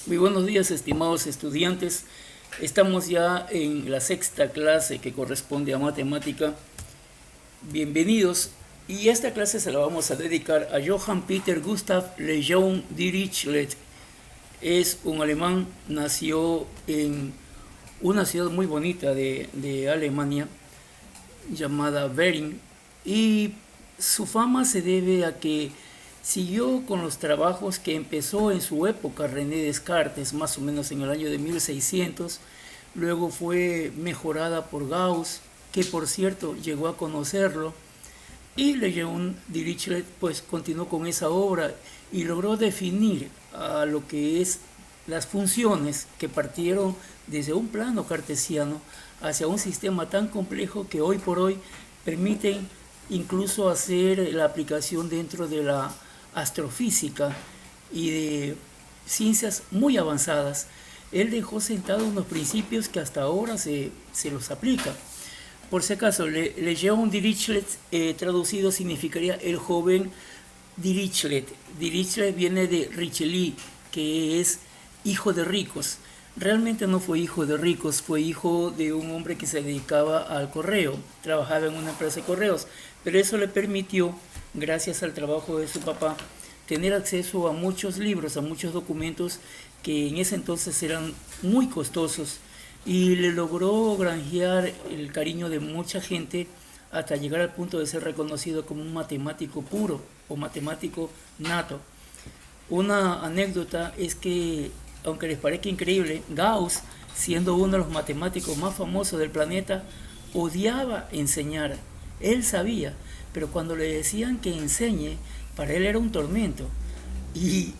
Muy buenos días, estimados estudiantes. Estamos ya en la sexta clase que corresponde a matemática. Bienvenidos. Y esta clase se la vamos a dedicar a Johann Peter Gustav Lejeune Dirichlet. Es un alemán, nació en una ciudad muy bonita de Alemania llamada Bering, y su fama se debe a que siguió con los trabajos que empezó en su época René Descartes, más o menos en el año de 1600. Luego fue mejorada por Gauss, que por cierto llegó a conocerlo, y Lejeune Dirichlet pues continuó con esa obra y logró definir a lo que es las funciones que partieron desde un plano cartesiano hacia un sistema tan complejo que hoy por hoy permiten incluso hacer la aplicación dentro de la astrofísica y de ciencias muy avanzadas. Él dejó sentados unos principios que hasta ahora se los aplica. Por si acaso, Lejeune Dirichlet traducido significaría el joven Dirichlet. Dirichlet viene de Richelieu, que es hijo de ricos. Realmente no fue hijo de ricos, fue hijo de un hombre que se dedicaba al correo, trabajaba en una empresa de correos, pero eso le permitió, gracias al trabajo de su papá, tener acceso a muchos libros, a muchos documentos que en ese entonces eran muy costosos, y le logró granjear el cariño de mucha gente hasta llegar al punto de ser reconocido como un matemático puro o matemático nato. Una anécdota es que, aunque les parezca increíble, Gauss, siendo uno de los matemáticos más famosos del planeta, odiaba enseñar. Él sabía, pero cuando le decían que enseñe, para él era un tormento. Y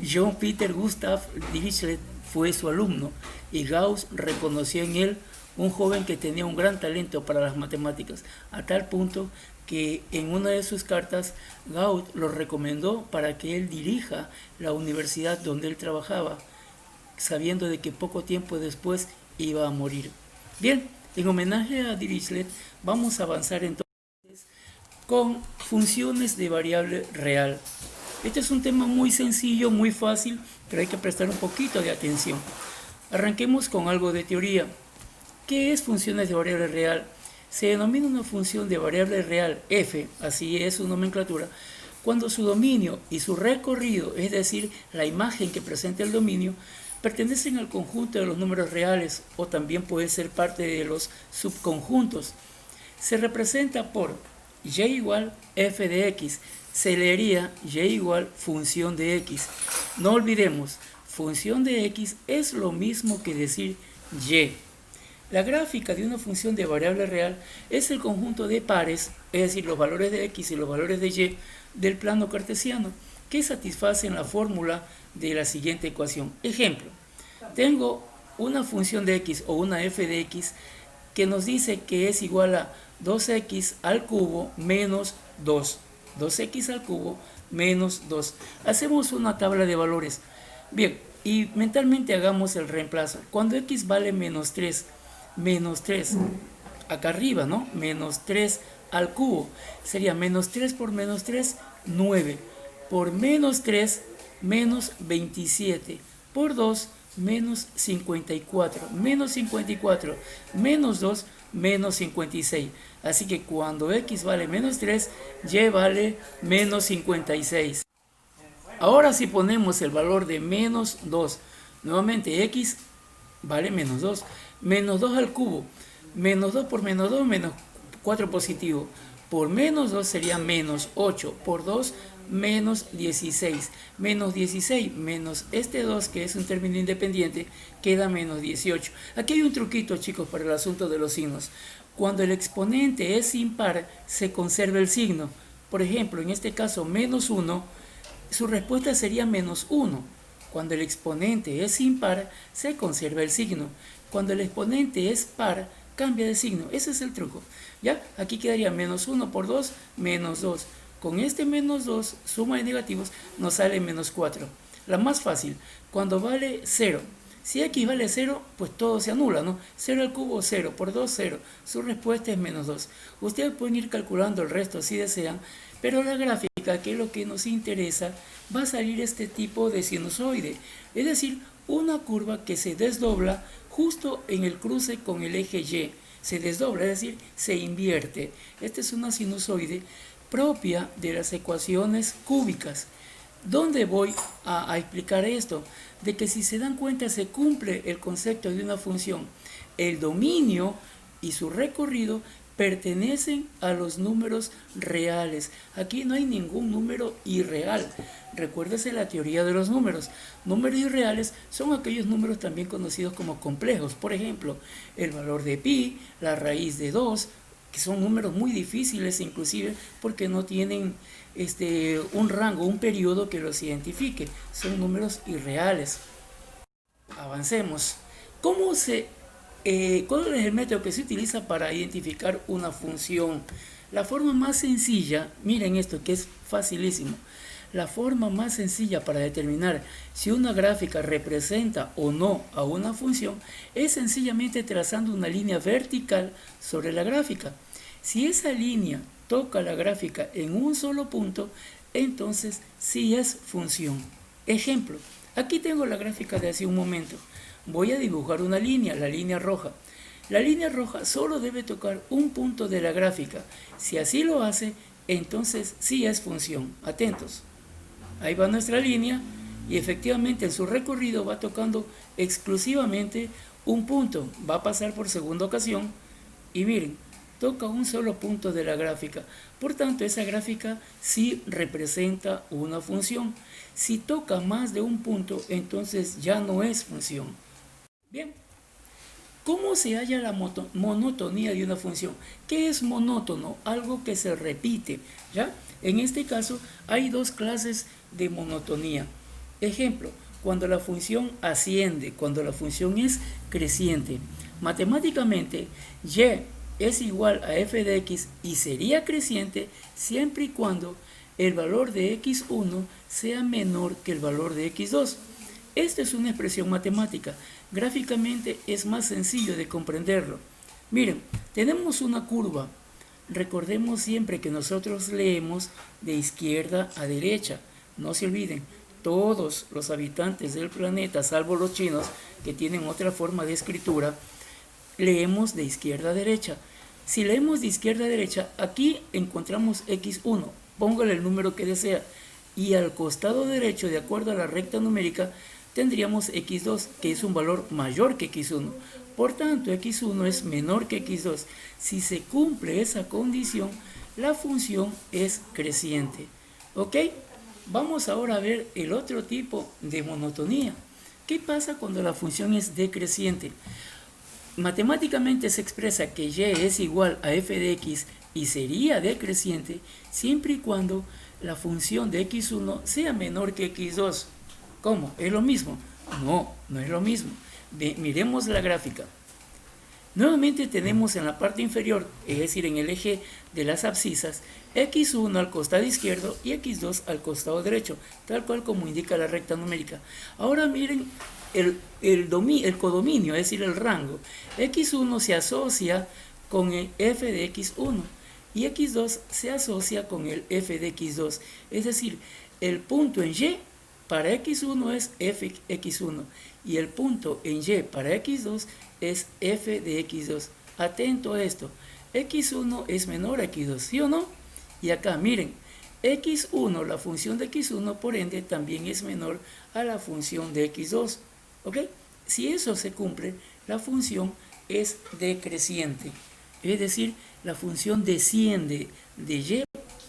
John Peter Gustav Dirichlet fue su alumno, y Gauss reconoció en él un joven que tenía un gran talento para las matemáticas, a tal punto que en una de sus cartas Gauss lo recomendó para que él dirija la universidad donde él trabajaba, sabiendo de que poco tiempo después iba a morir. Bien, en homenaje a Dirichlet vamos a avanzar entonces con funciones de variable real. Este es un tema muy sencillo, muy fácil, pero hay que prestar un poquito de atención. Arranquemos con algo de teoría. ¿Qué es funciones de variable real? Se denomina una función de variable real f, así es su nomenclatura, cuando su dominio y su recorrido, es decir, la imagen que presenta el dominio, pertenecen al conjunto de los números reales, o también puede ser parte de los subconjuntos. Se representa por y igual f de x. Se leería y igual función de x. No olvidemos, función de x es lo mismo que decir y. La gráfica de una función de variable real es el conjunto de pares, es decir, los valores de x y los valores de y del plano cartesiano, que satisfacen la fórmula de la siguiente ecuación. Ejemplo, tengo una función de x o una f de x que nos dice que es igual a 2x al cubo menos 2. 2x al cubo menos 2. Hacemos una tabla de valores. Bien, y mentalmente hagamos el reemplazo. Cuando x vale menos 3, acá arriba, ¿no? Menos 3 al cubo. Sería menos 3 por menos 3, 9. Por menos 3, menos 27. Por 2, menos 54. Menos 54, menos 2, menos 56. Así que cuando x vale menos 3, y vale menos 56. Ahora si ponemos el valor de menos 2, nuevamente x vale menos 2. Menos 2 al cubo. Menos 2 por menos 2, menos 4 positivo. Por menos 2 sería menos 8. Por 2, menos 16. Menos 16 menos este 2, que es un término independiente, queda menos 18. Aquí hay un truquito, chicos, para el asunto de los signos. Cuando el exponente es impar, se conserva el signo. Por ejemplo, en este caso, menos 1, su respuesta sería menos 1. Cuando el exponente es impar, se conserva el signo. Cuando el exponente es par, cambia de signo. Ese es el truco. ¿Ya? Aquí quedaría menos 1 por 2, menos 2. Con este menos 2, suma de negativos, nos sale menos 4. La más fácil, cuando vale 0. Si x vale 0, pues todo se anula, ¿no? 0 al cubo, 0. Por 2, 0. Su respuesta es menos 2. Ustedes pueden ir calculando el resto si desean, pero la gráfica, que es lo que nos interesa, va a salir este tipo de sinusoide. Es decir, una curva que se desdobla justo en el cruce con el eje Y. Se desdobla, es decir, se invierte. Esta es una sinusoide propia de las ecuaciones cúbicas. ¿Dónde voy a explicar esto? De que si se dan cuenta se cumple el concepto de una función. El dominio y su recorrido pertenecen a los números reales. Aquí no hay ningún número irreal. Recuérdese la teoría de los números. Números irreales son aquellos números también conocidos como complejos. Por ejemplo, el valor de pi, la raíz de 2, que son números muy difíciles inclusive porque no tienen un rango, un periodo que los identifique. Son números irreales. Avancemos. ¿Cuál es el método que se utiliza para identificar una función? La forma más sencilla, miren esto que es facilísimo. La forma más sencilla para determinar si una gráfica representa o no a una función es sencillamente trazando una línea vertical sobre la gráfica. Si esa línea toca la gráfica en un solo punto, entonces sí es función. Ejemplo, aquí tengo la gráfica de hace un momento. Voy a dibujar una línea, la línea roja. La línea roja solo debe tocar un punto de la gráfica. Si así lo hace, entonces sí es función. Atentos. Ahí va nuestra línea y efectivamente en su recorrido va tocando exclusivamente un punto. Va a pasar por segunda ocasión y miren, toca un solo punto de la gráfica. Por tanto, esa gráfica sí representa una función. Si toca más de un punto, entonces ya no es función. Bien, ¿cómo se halla la monotonía de una función? ¿Qué es monótono? Algo que se repite, ¿ya? En este caso, hay dos clases de monotonía. Ejemplo, cuando la función asciende, cuando la función es creciente. Matemáticamente, y es igual a f de x y sería creciente siempre y cuando el valor de x1 sea menor que el valor de x2. Esta es una expresión matemática. Gráficamente es más sencillo de comprenderlo. Miren, tenemos una curva. Recordemos siempre que nosotros leemos de izquierda a derecha. No se olviden, todos los habitantes del planeta, salvo los chinos, que tienen otra forma de escritura, leemos de izquierda a derecha. Si leemos de izquierda a derecha, aquí encontramos x1. Póngale el número que desea. Y al costado derecho, de acuerdo a la recta numérica, tendríamos x2, que es un valor mayor que x1. Por tanto, x1 es menor que x2. Si se cumple esa condición, la función es creciente. ¿Ok? Vamos ahora a ver el otro tipo de monotonía. ¿Qué pasa cuando la función es decreciente? Matemáticamente se expresa que y es igual a f de x y sería decreciente siempre y cuando la función de x1 sea menor que x2. ¿Cómo? ¿Es lo mismo? No, no es lo mismo. Miremos la gráfica. Nuevamente tenemos en la parte inferior, es decir, en el eje de las abscisas, x1 al costado izquierdo y x2 al costado derecho, tal cual como indica la recta numérica. Ahora miren el codominio, es decir, el rango. x1 se asocia con el f de x1 y x2 se asocia con el f de x2. Es decir, el punto en y para x1 es fx1 y el punto en y para x2 es f de x2. Atento a esto, x1 es menor a x2, ¿sí o no? Y acá miren, x1, la función de x1, por ende, también es menor a la función de x2. ¿Ok? Si eso se cumple, la función es decreciente. Es decir, la función desciende de y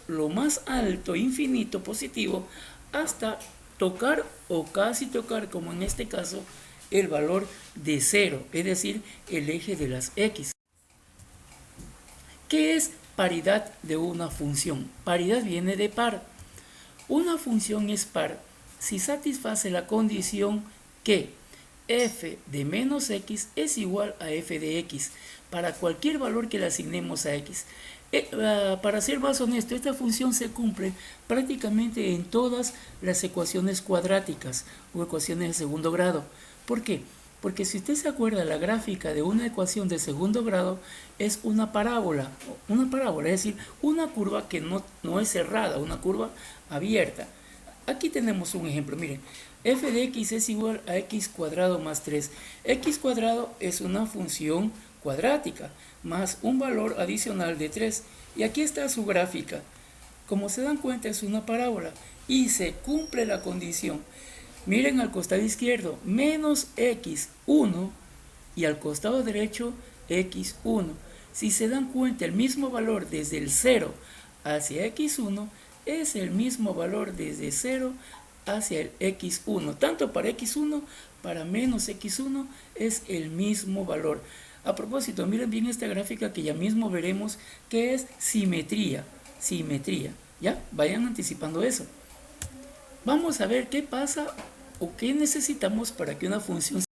lo más alto, infinito, positivo, hasta tocar o casi tocar, como en este caso, el valor de 0, es decir, el eje de las x. ¿Qué es paridad de una función? Paridad viene de par. Una función es par si satisface la condición que f de menos x es igual a f de x para cualquier valor que le asignemos a x. Para ser más honesto, esta función se cumple prácticamente en todas las ecuaciones cuadráticas o ecuaciones de segundo grado. ¿Por qué? Porque si usted se acuerda, la gráfica de una ecuación de segundo grado es una parábola, es decir, una curva que no es cerrada, una curva abierta. Aquí tenemos un ejemplo, miren, f de x es igual a x cuadrado más 3. X cuadrado es una función cuadrática más un valor adicional de 3. Y aquí está su gráfica. Como se dan cuenta, es una parábola y se cumple la condición. Miren al costado izquierdo, menos x1 y al costado derecho x1. Si se dan cuenta, el mismo valor desde el 0 hacia x1 es el mismo valor desde 0 hacia el x1. Tanto para x1, para menos x1 es el mismo valor. A propósito, miren bien esta gráfica que ya mismo veremos que es simetría. ¿Ya? Vayan anticipando eso. Vamos a ver qué pasa o qué necesitamos para que una función